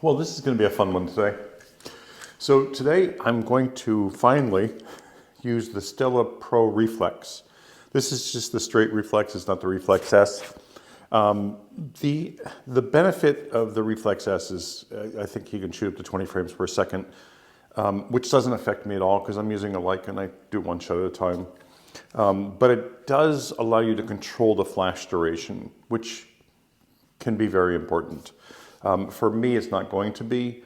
Well, this is going to be a fun one today. So today I'm going to finally use the Stella Pro Reflex. This is just the straight Reflex, it's not the Reflex S. The benefit of the Reflex S is I think you can shoot up to 20 frames per second, which doesn't affect me at all because I'm using a Leica and I do one shot at a time. But it does allow you to control the flash duration, which can be very important. For me, it's not going to be,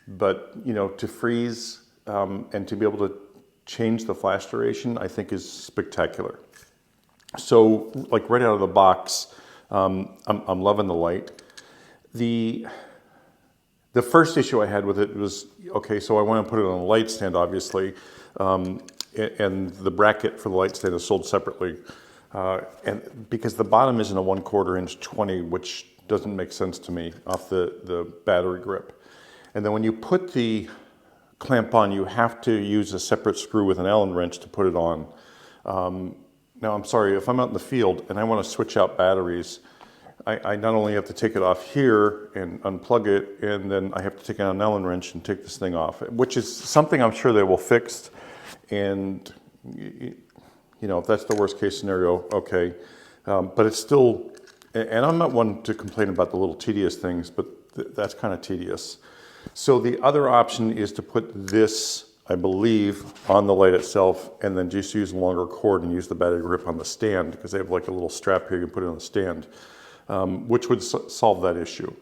but to freeze and to be able to change the flash duration, I think is spectacular. So, like right out of the box, I'm loving the light. The first issue I had with it was, okay, so I want to put it on a light stand, obviously, and the bracket for the light stand is sold separately, and because the bottom isn't a 1/4 inch 20, which doesn't make sense to me off the battery grip. And then when you put the clamp on, you have to use a separate screw with an Allen wrench to put it on. Now I'm sorry, if I'm out in the field and I want to switch out batteries, I not only have to take it off here and unplug it, and then I have to take out an Allen wrench and take this thing off, which is something I'm sure they will fix. And if that's the worst case scenario, okay. But it's still, and I'm not one to complain about the little tedious things, but that's kind of tedious. So the other option is to put this, I believe, on the light itself, and then just use a longer cord and use the battery grip on the stand, because they have like a little strap here, you can put it on the stand, which would solve that issue,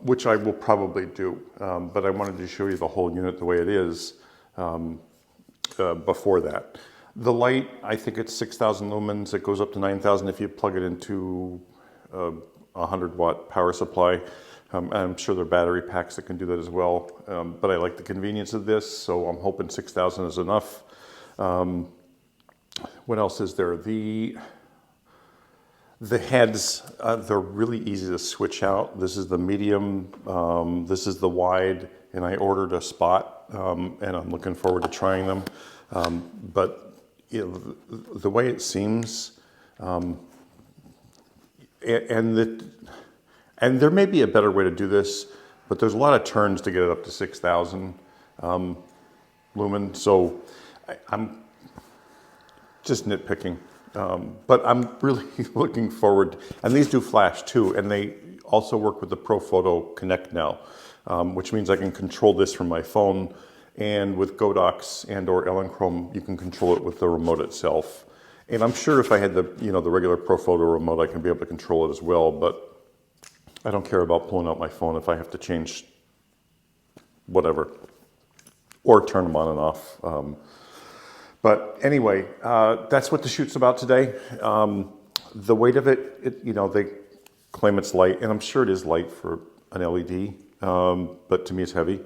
which I will probably do. But I wanted to show you the whole unit the way it is before that. The light, I think it's 6,000 lumens. It goes up to 9,000 if you plug it into a 100-watt power supply. I'm sure there are battery packs that can do that as well, but I like the convenience of this, so I'm hoping 6,000 is enough. What else is there? The heads, they're really easy to switch out. This is the medium, this is the wide, and I ordered a spot, and I'm looking forward to trying them. But the way it seems, and there may be a better way to do this, but there's a lot of turns to get it up to 6,000 lumen. So I'm just nitpicking, but I'm really looking forward. And these do flash too, and they also work with the Prophoto Connect now, which means I can control this from my phone. And with Godox and or Elechrome, you can control it with the remote itself. And I'm sure if I had the the regular Prophoto remote, I can be able to control it as well. But I don't care about pulling out my phone if I have to change whatever or turn them on and off. But anyway, that's what the shoot's about today. The weight of it, they claim it's light, and I'm sure it is light for an LED, but to me it's heavy.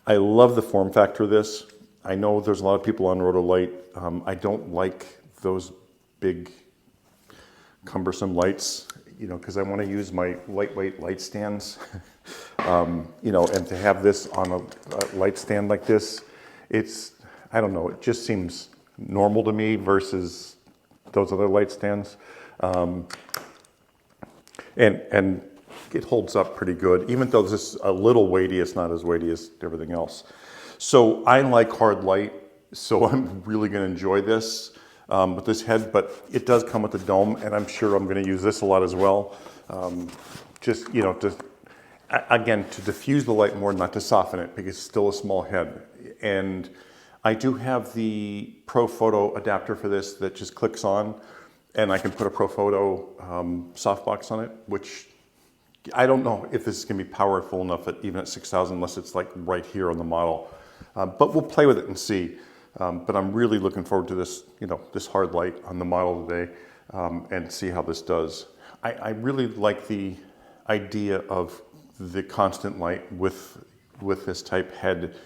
I love the form factor of this. I know there's a lot of people on Rotolight. I don't like those big, cumbersome lights, because I want to use my lightweight light stands, and to have this on a light stand like this, I don't know, it just seems normal to me versus those other light stands. And it holds up pretty good. Even though this is a little weighty, it's not as weighty as everything else. So I like hard light, so I'm really going to enjoy this with this head, but it does come with the dome, and I'm sure I'm going to use this a lot as well. Just, again, to diffuse the light more, not to soften it, because it's still a small head. And I do have the Prophoto adapter for this that just clicks on, and I can put a Prophoto softbox on it, which I don't know if this is going to be powerful enough even at 6,000, unless it's like right here on the model. But we'll play with it and see. But I'm really looking forward to this, this hard light on the model today, and see how this does. I really like the idea of the constant light with this type head,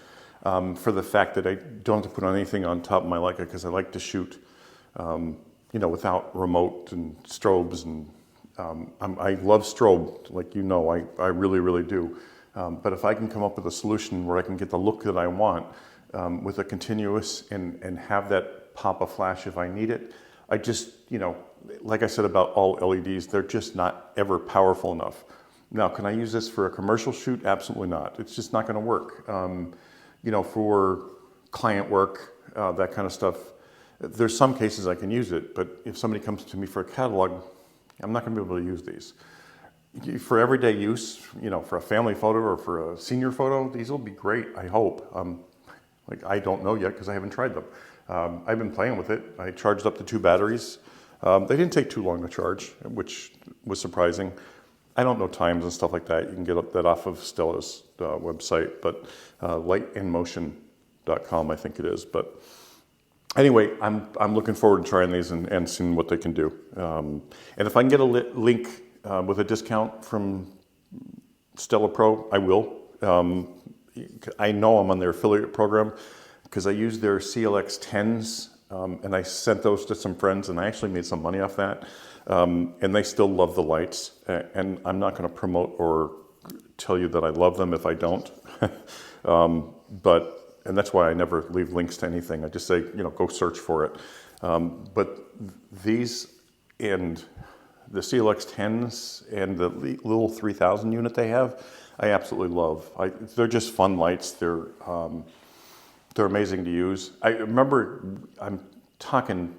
for the fact that I don't have to put anything on top of my Leica, because I like to shoot, without remote and strobes, and I love strobe, like I really, really do. But if I can come up with a solution where I can get the look that I want, with a continuous and have that pop of flash if I need it, I just, like I said about all LEDs, they're just not ever powerful enough. Now, can I use this for a commercial shoot? Absolutely not. It's just not going to work. You know, for client work, that kind of stuff, there's some cases I can use it, but if somebody comes to me for a catalog, I'm not going to be able to use these. For everyday use, you know, for a family photo or for a senior photo, these will be great, I hope. Like, I don't know yet because I haven't tried them. I've been playing with it. I charged up the 2 batteries. They didn't take too long to charge, which was surprising. I don't know times and stuff like that. You can get that off of Stella's website, but lightandmotion.com, I think it is. But anyway, I'm looking forward to trying these and seeing what they can do. And if I can get a link with a discount from Stella Pro, I will. I know I'm on their affiliate program because I use their CLX 10s and I sent those to some friends and I actually made some money off that. And they still love the lights. And I'm not going to promote or tell you that I love them if I don't. And that's why I never leave links to anything. I just say, you know, go search for it. But these and the CLX 10s and the little 3000 unit they have, I absolutely love. They're just fun lights. They're amazing to use. I remember, I'm talking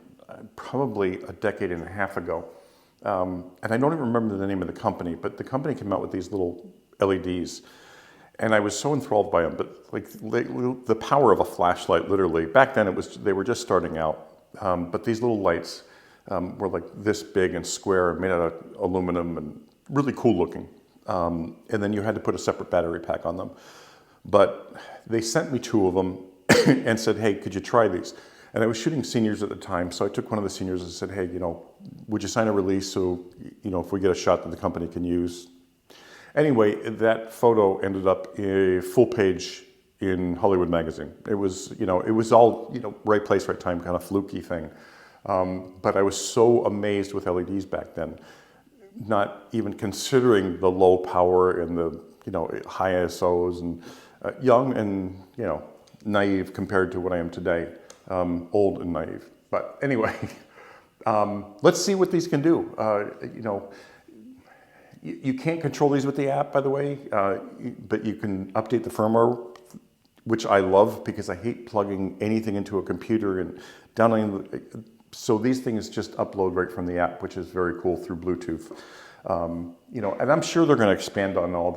probably a decade and a half ago, and I don't even remember the name of the company, but the company came out with these little LEDs, and I was so enthralled by them. But like the power of a flashlight, literally. Back then, they were just starting out, but these little lights were like this big and square, made out of aluminum, and really cool looking. And then you had to put a separate battery pack on them. But they sent me 2 of them and said, hey, could you try these? And I was shooting seniors at the time, so I took one of the seniors and said, hey, you know, would you sign a release so, you know, if we get a shot that the company can use? Anyway, that photo ended up a full page in Hollywood Magazine. It was, you know, it was all, you know, right place, right time, kind of fluky thing. But I was so amazed with LEDs back then, not even considering the low power and the, you know, high ISOs, and young and, you know, naive compared to what I am today, old and naive. But anyway, let's see what these can do. You know, you can't control these with the app, by the way, but you can update the firmware, which I love because I hate plugging anything into a computer and downloading. So these things just upload right from the app, which is very cool through Bluetooth. You know, and I'm sure they're going to expand on all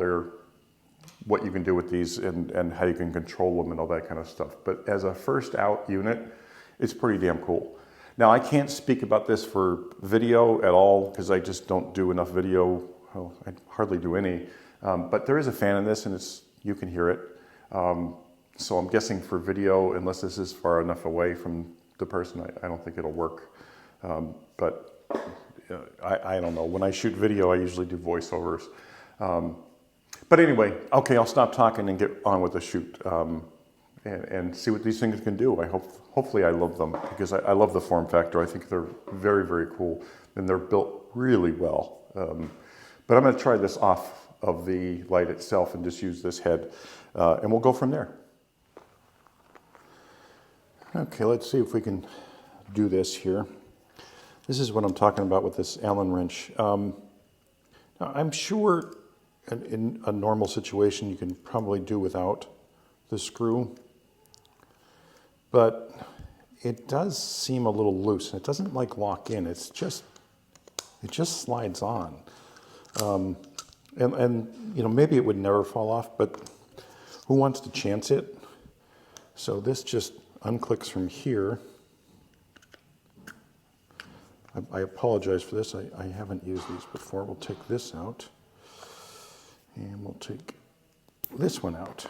what you can do with these and how you can control them and all that kind of stuff. But as a first out unit, it's pretty damn cool. Now, I can't speak about this for video at all because I just don't do enough video. Well, I hardly do any. But there is a fan in this, and you can hear it. So I'm guessing for video, unless this is far enough away from the person, I don't think it'll work. But I don't know. When I shoot video, I usually do voiceovers. But anyway, okay, I'll stop talking and get on with the shoot and see what these things can do. Hopefully I love them because I love the form factor. I think they're very, very cool, and they're built really well. But I'm going to try this off of the light itself and just use this head, and we'll go from there. Okay, let's see if we can do this here. This is what I'm talking about with this Allen wrench. Now I'm sure in a normal situation you can probably do without the screw, but it does seem a little loose. It doesn't like lock in. It just slides on. And you know, maybe it would never fall off, but who wants to chance it? So this just unclicks from here. I apologize for this. I haven't used these before. We'll take this out, and we'll take this one out.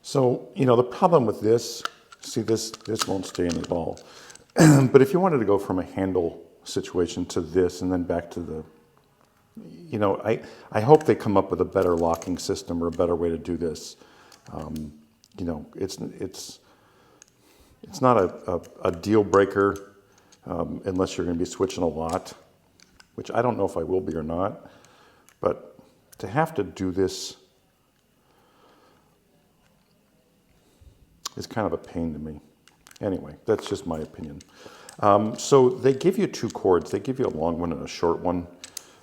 So, you know, the problem with this, see this won't stay in the ball. But if you wanted to go from a handle situation to this and then back to the, you know, I hope they come up with a better locking system or a better way to do this. You know, it's not a deal breaker unless you're going to be switching a lot, which I don't know if I will be or not, but to have to do this is kind of a pain to me. Anyway, that's just my opinion. So they give you two cords. They give you a long one and a short one.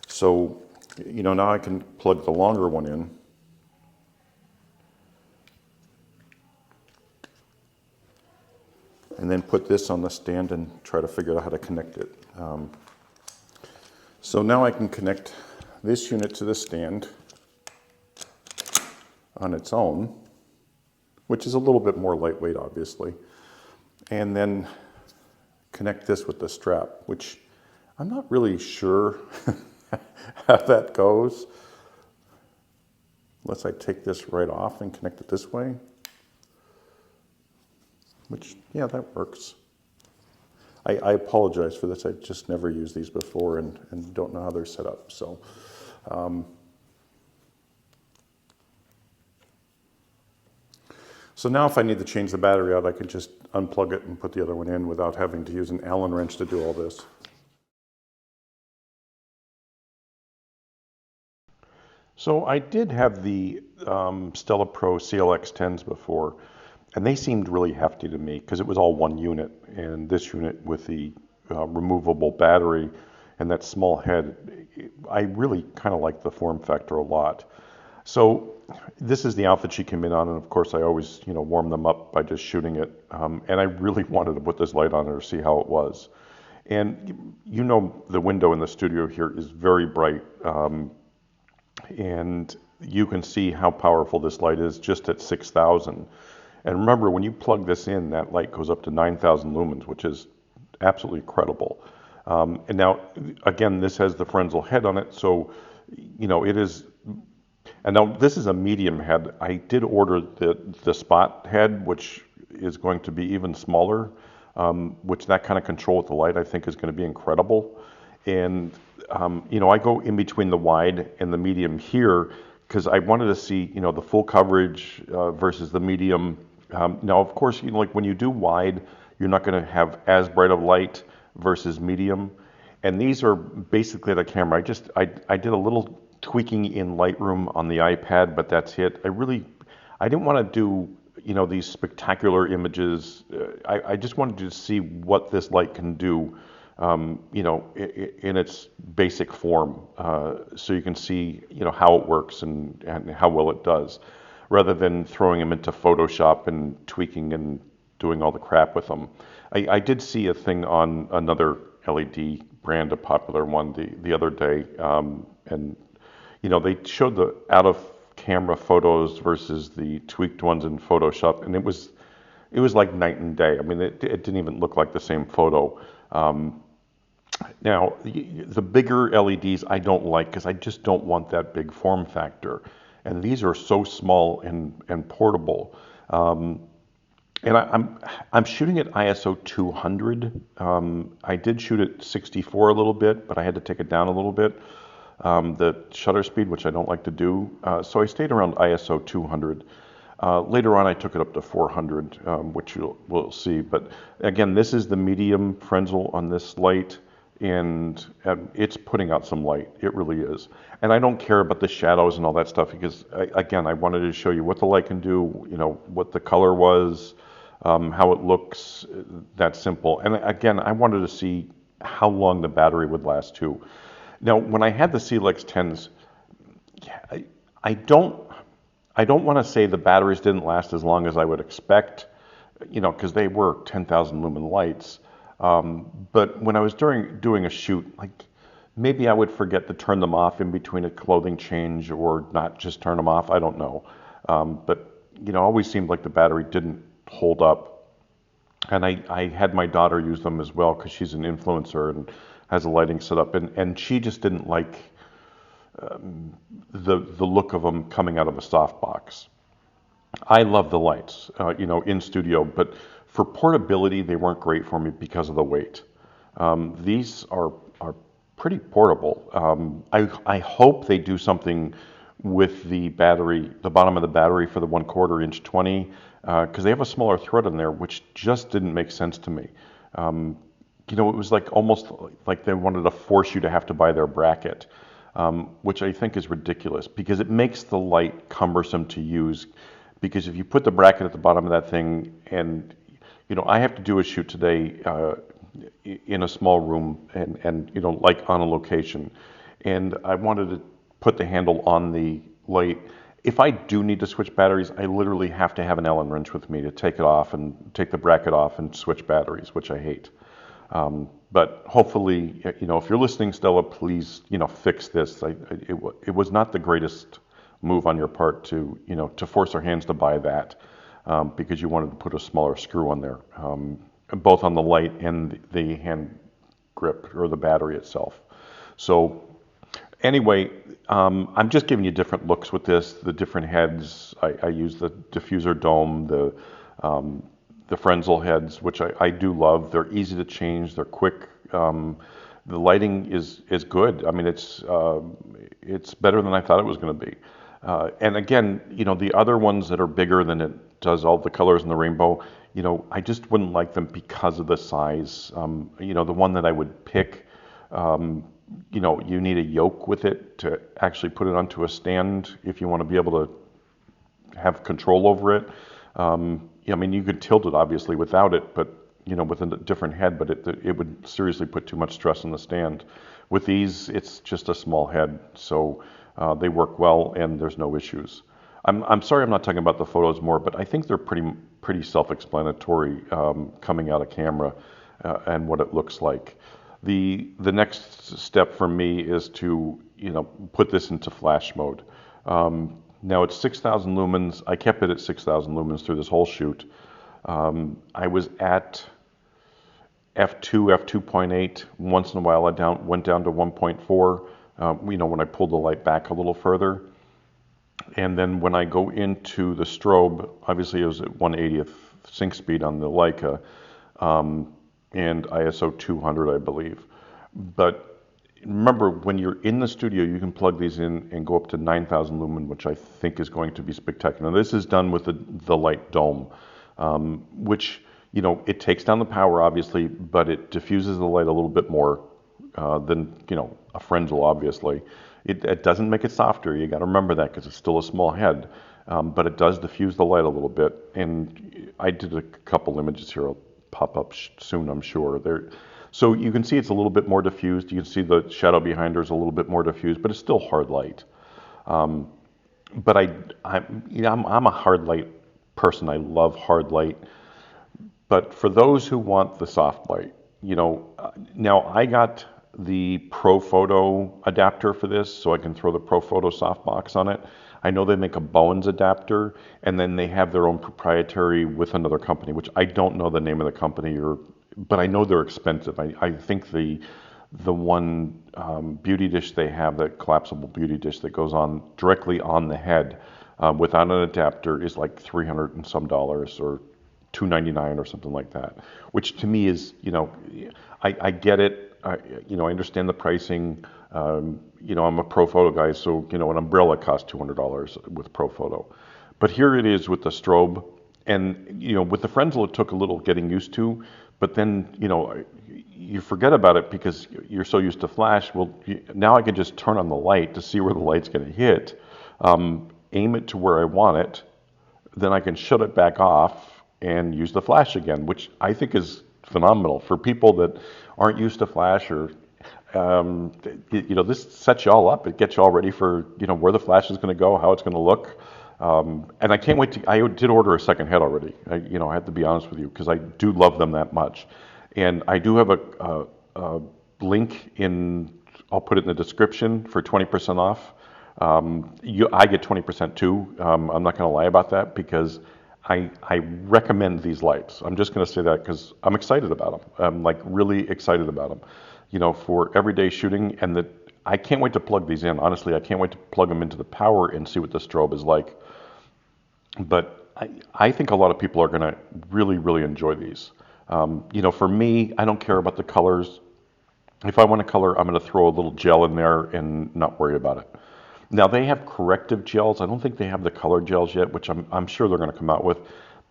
So, you know, now I can plug the longer one in. And then put this on the stand and try to figure out how to connect it. So now I can connect this unit to the stand on its own, which is a little bit more lightweight, obviously. And then connect this with the strap, which I'm not really sure how that goes. Unless I take this right off and connect it this way. Which, yeah, that works. I apologize for this. I just never used these before and don't know how they're set up. So, so now if I need to change the battery out, I can just unplug it and put the other one in without having to use an Allen wrench to do all this. So I did have the Stella Pro CLX10s before, and they seemed really hefty to me because it was all one unit, and this unit with the removable battery and that small head, I really kind of like the form factor a lot. So this is the outfit she came in on, and of course I always, you know, warm them up by just shooting it. And I really wanted to put this light on her to see how it was. And you know, the window in the studio here is very bright, and you can see how powerful this light is just at 6,000. And remember, when you plug this in, that light goes up to 9,000 lumens, which is absolutely incredible. And now, again, this has the Frenzel head on it, so, you know, it is, and now this is a medium head. I did order the spot head, which is going to be even smaller, which that kind of control with the light I think is going to be incredible. And, you know, I go in between the wide and the medium here because I wanted to see, you know, the full coverage versus the medium. Now, of course, you know, like when you do wide, you're not going to have as bright of light versus medium. And these are basically the camera. I did a little tweaking in Lightroom on the iPad, but that's it. I didn't want to do, you know, these spectacular images. I just wanted to see what this light can do, you know, in its basic form, so you can see, you know, how it works and how well it does, rather than throwing them into Photoshop and tweaking and doing all the crap with them. I did see a thing on another LED brand, a popular one, the other day, and you know, they showed the out-of-camera photos versus the tweaked ones in Photoshop, and it was like night and day. I mean, it didn't even look like the same photo. Now, the bigger LEDs I don't like because I just don't want that big form factor. And these are so small and portable. And I'm shooting at ISO 200. I did shoot at 64 a little bit, but I had to take it down a little bit. The shutter speed, which I don't like to do. So I stayed around ISO 200. Later on, I took it up to 400, which we'll see. But again, this is the medium Frenzel on this light, and it's putting out some light. It really is. And I don't care about the shadows and all that stuff because, again, I wanted to show you what the light can do, you know, what the color was, how it looks, that simple. And again, I wanted to see how long the battery would last too. Now, when I had the CLX10s, I don't want to say the batteries didn't last as long as I would expect, you know, because they were 10,000 lumen lights. But when I was doing a shoot, like maybe I would forget to turn them off in between a clothing change or not just turn them off. I don't know. But, you know, it always seemed like the battery didn't hold up. And I had my daughter use them as well because she's an influencer and has a lighting set up. And she just didn't like the look of them coming out of a softbox. I love the lights, you know, in studio, but for portability, they weren't great for me because of the weight. These are pretty portable. I hope they do something with the battery, the bottom of the battery for the 1/4 inch 20, because they have a smaller thread in there, which just didn't make sense to me. You know, it was like almost like they wanted to force you to have to buy their bracket. which I think is ridiculous because it makes the light cumbersome to use. Because if you put the bracket at the bottom of that thing, and I have to do a shoot today in a small room, and like on a location, and I wanted to put the handle on the light. If I do need to switch batteries, I literally have to have an Allen wrench with me to take it off and take the bracket off and switch batteries, which I hate. But hopefully, if you're listening, Stella, please, fix this. It was not the greatest move on your part to force our hands to buy that because you wanted to put a smaller screw on there, both on the light and the hand grip or the battery itself. So anyway, I'm just giving you different looks with this, the different heads. I use the diffuser dome, the Frenzel heads, which I do love. They're easy to change. They're quick. The lighting is good. I mean, it's better than I thought it was going to be. And again, the other ones that are bigger than it does all the colors in the rainbow, I just wouldn't like them because of the size. The one that I would pick, you need a yoke with it to actually put it onto a stand if you want to be able to have control over it. I mean, you could tilt it obviously without it, but with a different head, but it would seriously put too much stress on the stand. With these, it's just a small head, so they work well and there's no issues. I'm sorry I'm not talking about the photos more, but I think they're pretty self-explanatory coming out of camera and what it looks like. The next step for me is to put this into flash mode. Now it's 6,000 lumens. I kept it at 6,000 lumens through this whole shoot. I was at f2, f2.8. Once in a while I went down to 1.4, when I pulled the light back a little further. And then when I go into the strobe, obviously it was at 1/80th sync speed on the Leica, and ISO 200, I believe. But remember, when you're in the studio, you can plug these in and go up to 9,000 lumen, which I think is going to be spectacular. Now, this is done with the light dome, which, it takes down the power, obviously, but it diffuses the light a little bit more than, a Frenzel, obviously. It doesn't make it softer. You got to remember that because it's still a small head, but it does diffuse the light a little bit. And I did a couple images here. I'll pop up soon, I'm sure. So you can see it's a little bit more diffused. You can see the shadow behind her is a little bit more diffused, but it's still hard light. But I'm a hard light person. I love hard light. But for those who want the soft light, now I got the Prophoto adapter for this, so I can throw the Prophoto softbox on it. I know they make a Bowens adapter, and then they have their own proprietary with another company, which I don't know the name of the company, but I know they're expensive. I think the one beauty dish they have, that collapsible beauty dish that goes on directly on the head without an adapter, is like $300 and some or $299 or something like that, which to me is, I get it. I understand the pricing. I'm a Prophoto guy, so an umbrella costs $200 with Prophoto. But here it is with the strobe, and with the Frenzel it took a little getting used to, but then you forget about it because you're so used to flash. Well, now I can just turn on the light to see where the light's going to hit, aim it to where I want it, then I can shut it back off and use the flash again, which I think is phenomenal for people that aren't used to flash, or this sets you all up. It gets you all ready for where the flash is going to go, how it's going to look, and I can't wait to. I did order a second head already. I have to be honest with you because I do love them that much, and I do have a link in. I'll put it in the description for 20% off. I get 20% too. I'm not going to lie about that because I recommend these lights. I'm just going to say that because I'm excited about them. I'm like really excited about them, for everyday shooting, and that I can't wait to plug these in. Honestly, I can't wait to plug them into the power and see what the strobe is like. But I think a lot of people are going to really, really enjoy these. For me, I don't care about the colors. If I want a color, I'm going to throw a little gel in there and not worry about it. Now they have corrective gels. I don't think they have the color gels yet, which I'm sure they're going to come out with.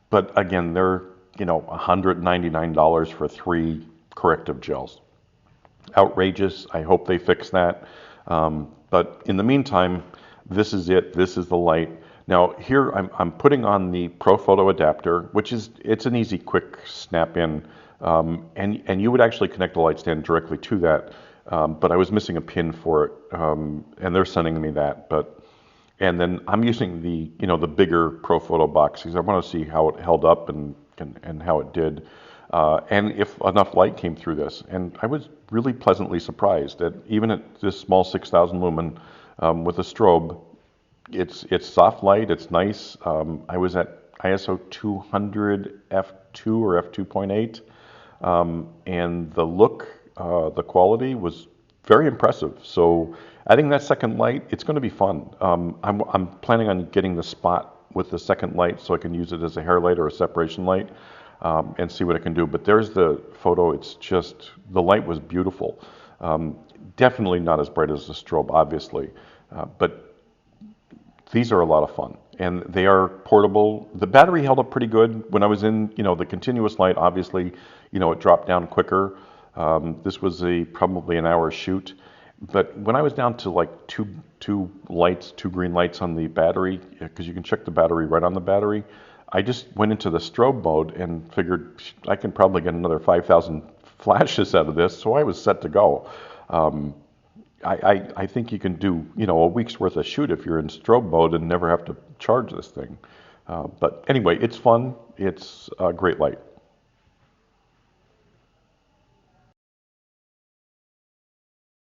But again, they're $199 for 3 corrective gels. Outrageous. I hope they fix that. But in the meantime, this is it. This is the light. Now here I'm putting on the Prophoto adapter, which is it's an easy, quick snap in, and you would actually connect the light stand directly to that, but I was missing a pin for it, and they're sending me that. And then I'm using the the bigger Prophoto box because I want to see how it held up and how it did, and if enough light came through this. And I was really pleasantly surprised that even at this small 6,000 lumen with a strobe, it's soft light. It's nice. I was at ISO 200 f2 or f2.8, and the look, the quality was very impressive. So adding that second light, it's going to be fun. I'm planning on getting the spot with the second light so I can use it as a hair light or a separation light, and see what I can do. But there's the photo. It's just, the light was beautiful. Definitely not as bright as the strobe, obviously, but these are a lot of fun, and they are portable. The battery held up pretty good. When I was in, the continuous light, obviously, it dropped down quicker. This was probably an hour shoot, but when I was down to like two lights, two green lights on the battery, because you can check the battery right on the battery, I just went into the strobe mode and figured I can probably get another 5,000 flashes out of this, so I was set to go. I think you can do, a week's worth of shoot if you're in strobe mode and never have to charge this thing. But anyway, it's fun. It's a great light.